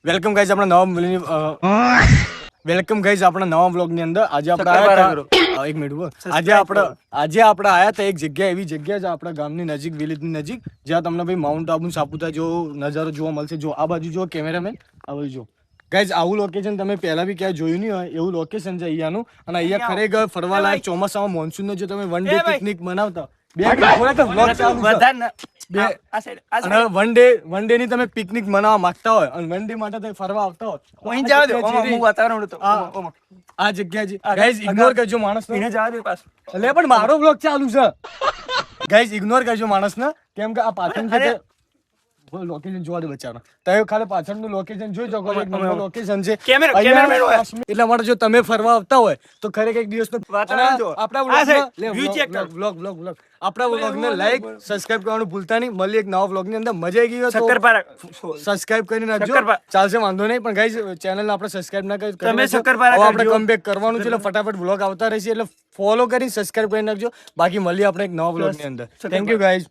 Welcome guys આપણા નવા blog ની અંદર આજે આપણે આયા હતા એક મિનિટ આજે આપણે આયા હતા એક જગ્યા એવી જગ્યા છે આપણા ગામની નજીક વિલેજ ની નજીક જ્યાં તમને ભાઈ માઉન્ટ આબુ સાપુતારા જો નજારો જોવા મળશે. જો આ બાજુ જો કેમેરામેન આ બાજુ જો ગાઈઝ આવું લોકેશન તમે પહેલા બી ક્યાંય જોયું નહીં હોય એવું લોકેશન છે અહીંયાનું. અને અહીંયા ખરેખર ફરવા લાયક ચોમાસામાં મોન્સૂન નો જો તમે વન ડે પિકનિક બનાવતા વન ડે ની તમે પિકનિક મનાવવા માંગતા હોય અને વન ડે માટે તમે ફરવા આવતા હોય આ જગ્યા છે ગાઈઝ ઇગ્નોર કરજો માણસ એટલે પણ મારો બ્લોગ ચાલુ છે ગાઈઝ ઇગ્નોર કરજો માણસ ને કેમ કે આ પાછળ છે લોકેશન જોવા દે બચારા તમે ખાલી પાછળનું લોકેશન જોઈ શકો એક નંબર લોકેશન છે. એટલા માટે જો તમે ફરવા આવતા હોય તો ખરેખર એક દિવસ આપણા વ્લોગને લાઈક સબસ્ક્રાઇબ કરવાનું ભૂલતા નહીં. મળી એક નવા વ્લોગ ની અંદર મજા આવી ગઈ હોય તો સબસ્ક્રાઇબ કરી નાખજો ચાલશે વાંધો નહીં. પણ ગાઈઝ ચેનલ આપણે સબસ્ક્રાઇબ ના કરી આપણે કમબેક કરવાનું છે એટલે ફટાફટ વ્લોગ આવતા રહેશે એટલે ફોલો કરી સબસ્ક્રાઇબ કરી નાખજો. બાકી મળીએ આપણે એક નવા વ્લોગ ની અંદર. Thank you guys.